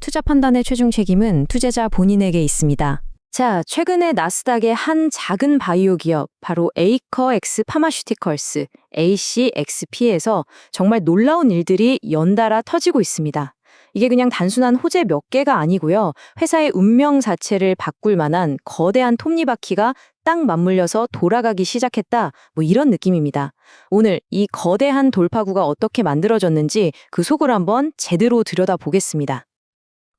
투자 판단의 최종 책임은 투자자 본인에게 있습니다. 자, 최근에 나스닥의 한 작은 바이오 기업, 바로 에이커엑스 파마슈티컬스, ACXP에서 정말 놀라운 일들이 연달아 터지고 있습니다. 이게 그냥 단순한 호재 몇 개가 아니고요. 회사의 운명 자체를 바꿀 만한 거대한 톱니바퀴가 딱 맞물려서 돌아가기 시작했다. 뭐 이런 느낌입니다. 오늘 이 거대한 돌파구가 어떻게 만들어졌는지 그 속을 한번 제대로 들여다보겠습니다.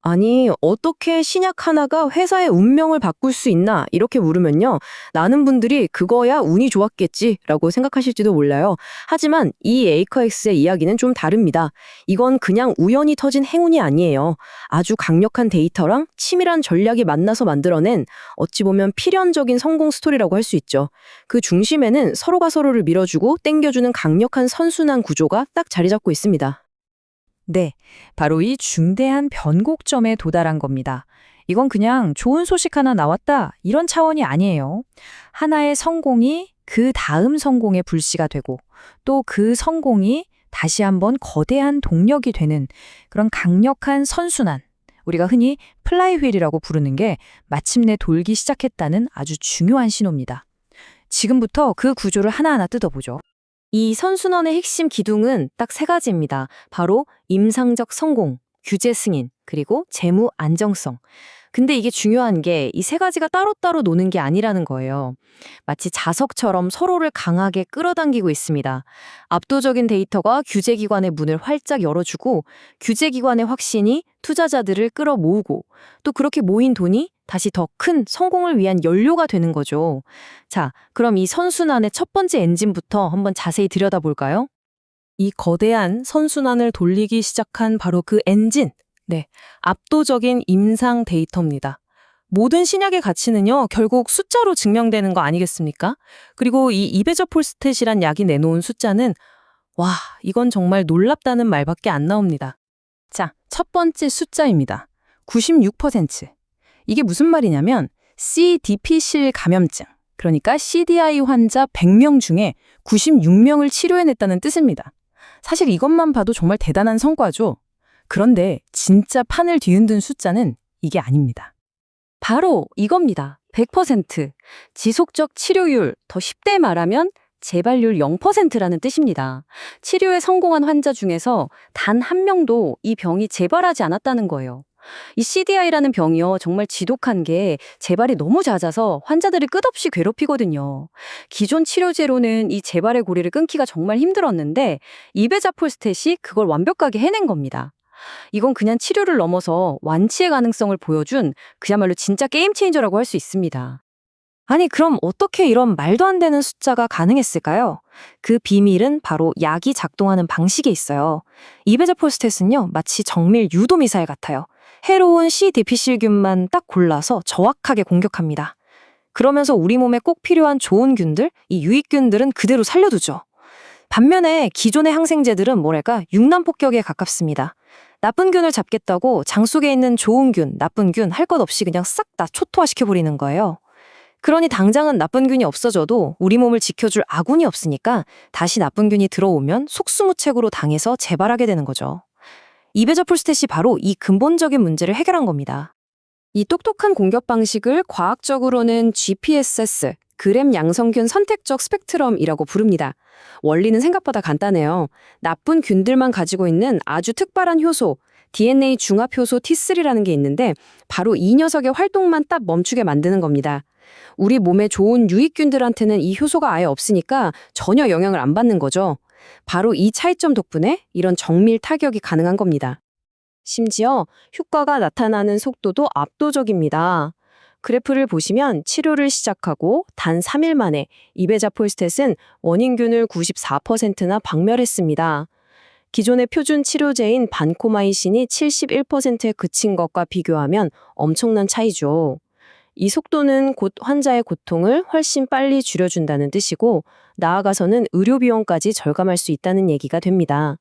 아니, 어떻게 신약 하나가 회사의 운명을 바꿀 수 있나? 이렇게 물으면요. 많은 분들이 그거야 운이 좋았겠지라고 생각하실지도 몰라요. 하지만 이 에이커엑스의 이야기는 좀 다릅니다. 이건 그냥 우연히 터진 행운이 아니에요. 아주 강력한 데이터랑 치밀한 전략이 만나서 만들어낸 어찌 보면 필연적인 성공 스토리라고 할 수 있죠. 그 중심에는 서로가 서로를 밀어주고 땡겨주는 강력한 선순환 구조가 딱 자리 잡고 있습니다. 네, 바로 이 중대한 변곡점에 도달한 겁니다. 이건 그냥 좋은 소식 하나 나왔다 이런 차원이 아니에요. 하나의 성공이 그 다음 성공의 불씨가 되고 또 그 성공이 다시 한번 거대한 동력이 되는 그런 강력한 선순환, 우리가 흔히 플라이휠이라고 부르는 게 마침내 돌기 시작했다는 아주 중요한 신호입니다. 지금부터 그 구조를 하나하나 뜯어보죠. 이 선순환의 핵심 기둥은 딱 세 가지입니다. 바로 임상적 성공, 규제 승인, 그리고 재무 안정성. 근데 이게 중요한 게 이 세 가지가 따로따로 노는 게 아니라는 거예요. 마치 자석처럼 서로를 강하게 끌어당기고 있습니다. 압도적인 데이터가 규제기관의 문을 활짝 열어주고 규제기관의 확신이 투자자들을 끌어모으고 또 그렇게 모인 돈이 다시 더 큰 성공을 위한 연료가 되는 거죠. 자, 그럼 이 선순환의 첫 번째 엔진부터 한번 자세히 들여다볼까요? 이 거대한 선순환을 돌리기 시작한 바로 그 엔진. 네, 압도적인 임상 데이터입니다. 모든 신약의 가치는요, 결국 숫자로 증명되는 거 아니겠습니까? 그리고 이 이베저폴스텟이란 약이 내놓은 숫자는 와, 이건 정말 놀랍다는 말밖에 안 나옵니다. 자, 첫 번째 숫자입니다. 96%. 이게 무슨 말이냐면 CDP실 감염증, 그러니까 CDI 환자 100명 중에 96명을 치료해냈다는 뜻입니다. 사실 이것만 봐도 정말 대단한 성과죠. 그런데 진짜 판을 뒤흔든 숫자는 이게 아닙니다. 바로 이겁니다. 100%. 지속적 치료율, 더 쉽게 말하면 재발률 0%라는 뜻입니다. 치료에 성공한 환자 중에서 단 한 명도 이 병이 재발하지 않았다는 거예요. 이 CDI라는 병이요, 정말 지독한 게 재발이 너무 잦아서 환자들이 끝없이 괴롭히거든요. 기존 치료제로는 이 재발의 고리를 끊기가 정말 힘들었는데 이베자폴스텟이 그걸 완벽하게 해낸 겁니다. 이건 그냥 치료를 넘어서 완치의 가능성을 보여준 그야말로 진짜 게임 체인저라고 할 수 있습니다. 아니, 그럼 어떻게 이런 말도 안 되는 숫자가 가능했을까요? 그 비밀은 바로 약이 작동하는 방식에 있어요. 이베자폴스텟은요, 마치 정밀 유도 미사일 같아요. 해로운 CDP실균만 딱 골라서 정확하게 공격합니다. 그러면서 우리 몸에 꼭 필요한 좋은 균들, 이 유익균들은 그대로 살려두죠. 반면에 기존의 항생제들은 뭐랄까 융남폭격에 가깝습니다. 나쁜 균을 잡겠다고 장 속에 있는 좋은 균, 나쁜 균 할 것 없이 그냥 싹 다 초토화시켜버리는 거예요. 그러니 당장은 나쁜 균이 없어져도 우리 몸을 지켜줄 아군이 없으니까 다시 나쁜 균이 들어오면 속수무책으로 당해서 재발하게 되는 거죠. 이베저폴스텟이 바로 이 근본적인 문제를 해결한 겁니다. 이 똑똑한 공격 방식을 과학적으로는 GPSS, 그램 양성균 선택적 스펙트럼이라고 부릅니다. 원리는 생각보다 간단해요. 나쁜 균들만 가지고 있는 아주 특별한 효소, DNA 중합 효소 T3라는 게 있는데 바로 이 녀석의 활동만 딱 멈추게 만드는 겁니다. 우리 몸에 좋은 유익균들한테는 이 효소가 아예 없으니까 전혀 영향을 안 받는 거죠. 바로 이 차이점 덕분에 이런 정밀 타격이 가능한 겁니다. 심지어 효과가 나타나는 속도도 압도적입니다. 그래프를 보시면 치료를 시작하고 단 3일 만에 이베자폴스텟은 원인균을 94%나 박멸했습니다. 기존의 표준 치료제인 반코마이신이 71%에 그친 것과 비교하면 엄청난 차이죠. 이 속도는 곧 환자의 고통을 훨씬 빨리 줄여준다는 뜻이고 나아가서는 의료비용까지 절감할 수 있다는 얘기가 됩니다.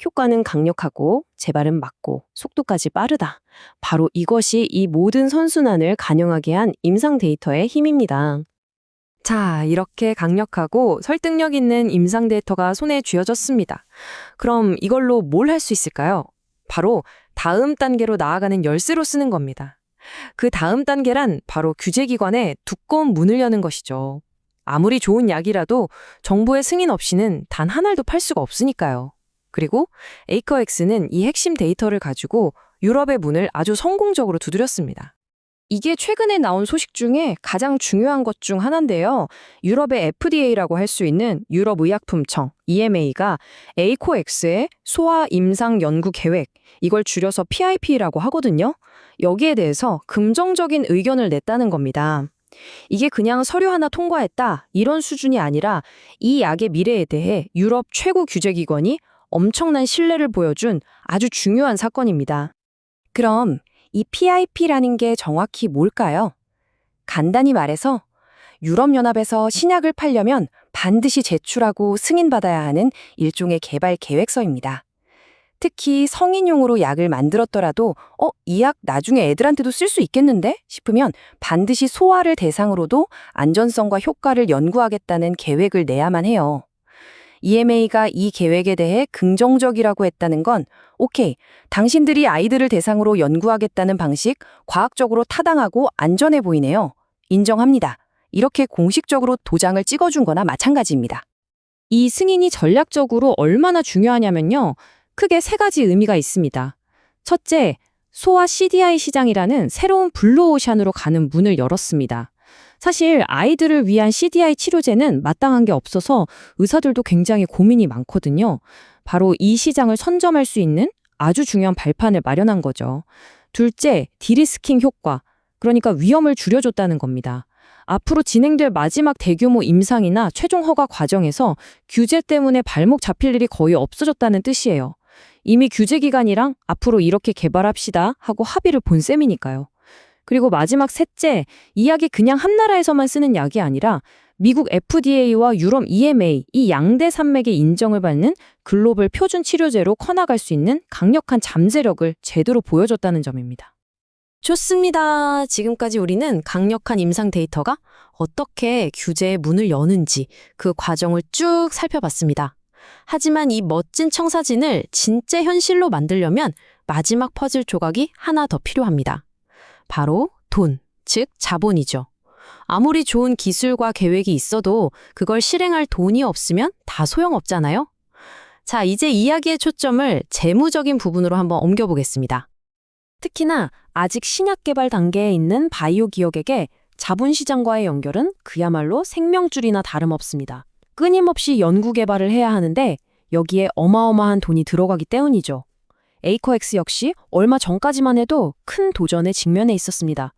효과는 강력하고 재발은 막고 속도까지 빠르다. 바로 이것이 이 모든 선순환을 가능하게 한 임상 데이터의 힘입니다. 자, 이렇게 강력하고 설득력 있는 임상 데이터가 손에 쥐어졌습니다. 그럼 이걸로 뭘 할 수 있을까요? 바로 다음 단계로 나아가는 열쇠로 쓰는 겁니다. 그 다음 단계란 바로 규제기관에 두꺼운 문을 여는 것이죠. 아무리 좋은 약이라도 정부의 승인 없이는 단 한 알도 팔 수가 없으니까요. 그리고 에이커엑스는 이 핵심 데이터를 가지고 유럽의 문을 아주 성공적으로 두드렸습니다. 이게 최근에 나온 소식 중에 가장 중요한 것 중 하나인데요. 유럽의 FDA라고 할 수 있는 유럽의약품청, EMA가 에이코엑스의 소아 임상 연구 계획, 이걸 줄여서 PIP라고 하거든요. 여기에 대해서 긍정적인 의견을 냈다는 겁니다. 이게 그냥 서류 하나 통과했다, 이런 수준이 아니라 이 약의 미래에 대해 유럽 최고 규제기관이 엄청난 신뢰를 보여준 아주 중요한 사건입니다. 그럼 이 PIP라는 게 정확히 뭘까요? 간단히 말해서 유럽연합에서 신약을 팔려면 반드시 제출하고 승인받아야 하는 일종의 개발 계획서입니다. 특히 성인용으로 약을 만들었더라도 이 약 나중에 애들한테도 쓸 수 있겠는데? 싶으면 반드시 소아를 대상으로도 안전성과 효과를 연구하겠다는 계획을 내야만 해요. EMA가 이 계획에 대해 긍정적이라고 했다는 건 오케이, 당신들이 아이들을 대상으로 연구하겠다는 방식 과학적으로 타당하고 안전해 보이네요. 인정합니다. 이렇게 공식적으로 도장을 찍어준 거나 마찬가지입니다. 이 승인이 전략적으로 얼마나 중요하냐면요. 크게 3가지 의미가 있습니다. 첫째, 소아 CDI 시장이라는 새로운 블루오션으로 가는 문을 열었습니다. 사실 아이들을 위한 CDI 치료제는 마땅한 게 없어서 의사들도 굉장히 고민이 많거든요. 바로 이 시장을 선점할 수 있는 아주 중요한 발판을 마련한 거죠. 둘째, 디리스킹 효과, 그러니까 위험을 줄여줬다는 겁니다. 앞으로 진행될 마지막 대규모 임상이나 최종 허가 과정에서 규제 때문에 발목 잡힐 일이 거의 없어졌다는 뜻이에요. 이미 규제기관이랑 앞으로 이렇게 개발합시다 하고 합의를 본 셈이니까요. 그리고 마지막 셋째, 이 약이 그냥 한 나라에서만 쓰는 약이 아니라 미국 FDA와 유럽 EMA 이 양대 산맥의 인정을 받는 글로벌 표준 치료제로 커나갈 수 있는 강력한 잠재력을 제대로 보여줬다는 점입니다. 좋습니다. 지금까지 우리는 강력한 임상 데이터가 어떻게 규제의 문을 여는지 그 과정을 쭉 살펴봤습니다. 하지만 이 멋진 청사진을 진짜 현실로 만들려면 마지막 퍼즐 조각이 하나 더 필요합니다. 바로 돈, 즉 자본이죠. 아무리 좋은 기술과 계획이 있어도 그걸 실행할 돈이 없으면 다 소용없잖아요. 자, 이제 이야기의 초점을 재무적인 부분으로 한번 옮겨보겠습니다. 특히나 아직 신약 개발 단계에 있는 바이오 기업에게 자본시장과의 연결은 그야말로 생명줄이나 다름없습니다. 끊임없이 연구 개발을 해야 하는데 여기에 어마어마한 돈이 들어가기 때문이죠. 에이커엑스 역시 얼마 전까지만 해도 큰 도전에 직면해 있었습니다.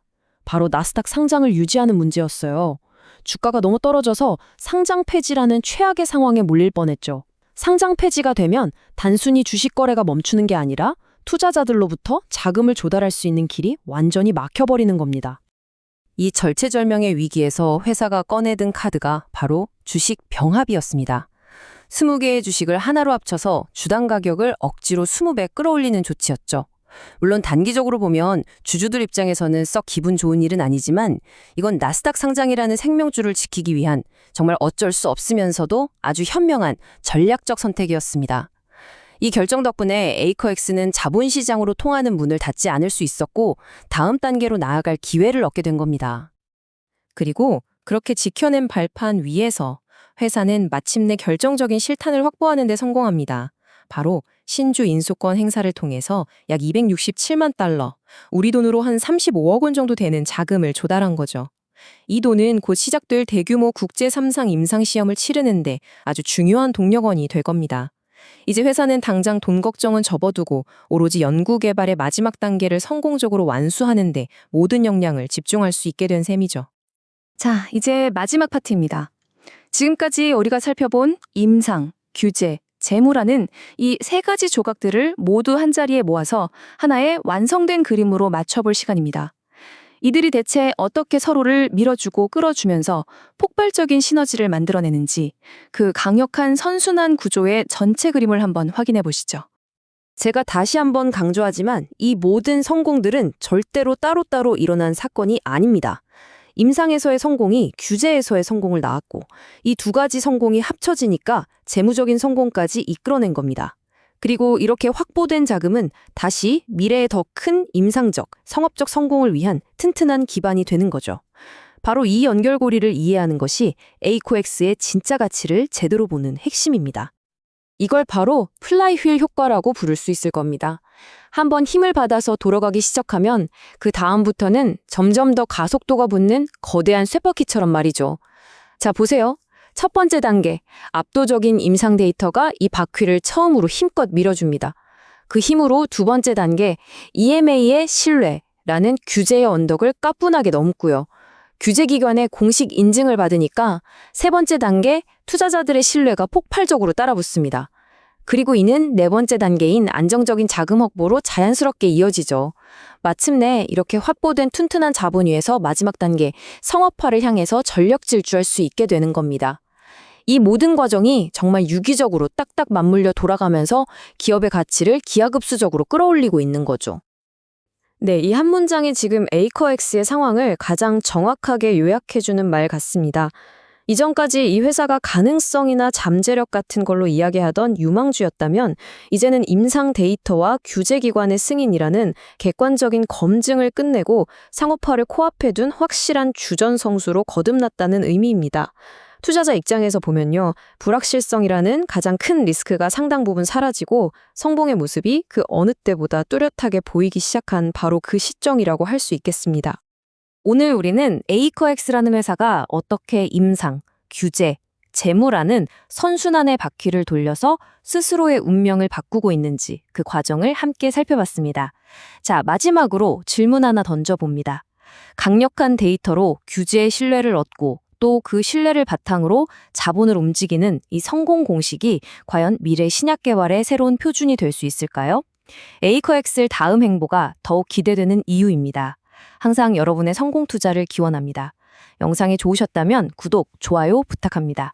바로 나스닥 상장을 유지하는 문제였어요. 주가가 너무 떨어져서 상장 폐지라는 최악의 상황에 몰릴 뻔했죠. 상장 폐지가 되면 단순히 주식 거래가 멈추는 게 아니라 투자자들로부터 자금을 조달할 수 있는 길이 완전히 막혀버리는 겁니다. 이 절체절명의 위기에서 회사가 꺼내든 카드가 바로 주식 병합이었습니다. 20개의 주식을 하나로 합쳐서 주당 가격을 억지로 20배 끌어올리는 조치였죠. 물론 단기적으로 보면 주주들 입장에서는 썩 기분 좋은 일은 아니지만 이건 나스닥 상장이라는 생명줄을 지키기 위한 정말 어쩔 수 없으면서도 아주 현명한 전략적 선택이었습니다. 이 결정 덕분에 에이커엑스는 자본시장으로 통하는 문을 닫지 않을 수 있었고 다음 단계로 나아갈 기회를 얻게 된 겁니다. 그리고 그렇게 지켜낸 발판 위에서 회사는 마침내 결정적인 실탄을 확보하는 데 성공합니다. 바로 신주 인수권 행사를 통해서 약 267만 달러, 우리 돈으로 한 35억 원 정도 되는 자금을 조달한 거죠. 이 돈은 곧 시작될 대규모 국제 3상 임상시험을 치르는데 아주 중요한 동력원이 될 겁니다. 이제 회사는 당장 돈 걱정은 접어두고 오로지 연구 개발의 마지막 단계를 성공적으로 완수하는 데 모든 역량을 집중할 수 있게 된 셈이죠. 자, 이제 마지막 파트입니다. 지금까지 우리가 살펴본 임상, 규제, 재무라는 이 3가지 조각들을 모두 한자리에 모아서 하나의 완성된 그림으로 맞춰볼 시간입니다. 이들이 대체 어떻게 서로를 밀어주고 끌어주면서 폭발적인 시너지를 만들어내는지 그 강력한 선순환 구조의 전체 그림을 한번 확인해 보시죠. 제가 다시 한번 강조하지만 이 모든 성공들은 절대로 따로따로 일어난 사건이 아닙니다. 임상에서의 성공이 규제에서의 성공을 낳았고 이 2가지 성공이 합쳐지니까 재무적인 성공까지 이끌어낸 겁니다. 그리고 이렇게 확보된 자금은 다시 미래의 더 큰 임상적, 상업적 성공을 위한 튼튼한 기반이 되는 거죠. 바로 이 연결고리를 이해하는 것이 에이코엑스의 진짜 가치를 제대로 보는 핵심입니다. 이걸 바로 플라이휠 효과라고 부를 수 있을 겁니다. 한번 힘을 받아서 돌아가기 시작하면 그 다음부터는 점점 더 가속도가 붙는 거대한 쇠바퀴처럼 말이죠. 자, 보세요. 첫 번째 단계, 압도적인 임상 데이터가 이 바퀴를 처음으로 힘껏 밀어줍니다. 그 힘으로 두 번째 단계, EMA의 신뢰라는 규제의 언덕을 까뿐하게 넘고요. 규제기관의 공식 인증을 받으니까 세 번째 단계, 투자자들의 신뢰가 폭발적으로 따라붙습니다. 그리고 이는 네 번째 단계인 안정적인 자금 확보로 자연스럽게 이어지죠. 마침내 이렇게 확보된 튼튼한 자본 위에서 마지막 단계, 성업화를 향해서 전력 질주할 수 있게 되는 겁니다. 이 모든 과정이 정말 유기적으로 딱딱 맞물려 돌아가면서 기업의 가치를 기하급수적으로 끌어올리고 있는 거죠. 네, 이 한 문장이 지금 에이커엑스의 상황을 가장 정확하게 요약해주는 말 같습니다. 이전까지 이 회사가 가능성이나 잠재력 같은 걸로 이야기하던 유망주였다면 이제는 임상 데이터와 규제기관의 승인이라는 객관적인 검증을 끝내고 상업화를 코앞에 둔 확실한 주전성수로 거듭났다는 의미입니다. 투자자 입장에서 보면요, 불확실성이라는 가장 큰 리스크가 상당 부분 사라지고 성공의 모습이 그 어느 때보다 뚜렷하게 보이기 시작한 바로 그 시점이라고 할 수 있겠습니다. 오늘 우리는 에이커엑스라는 회사가 어떻게 임상, 규제, 재무라는 선순환의 바퀴를 돌려서 스스로의 운명을 바꾸고 있는지 그 과정을 함께 살펴봤습니다. 자, 마지막으로 질문 하나 던져봅니다. 강력한 데이터로 규제의 신뢰를 얻고 또 그 신뢰를 바탕으로 자본을 움직이는 이 성공 공식이 과연 미래 신약 개발의 새로운 표준이 될 수 있을까요? 에이커엑스의 다음 행보가 더욱 기대되는 이유입니다. 항상 여러분의 성공 투자를 기원합니다. 영상이 좋으셨다면 구독, 좋아요 부탁합니다.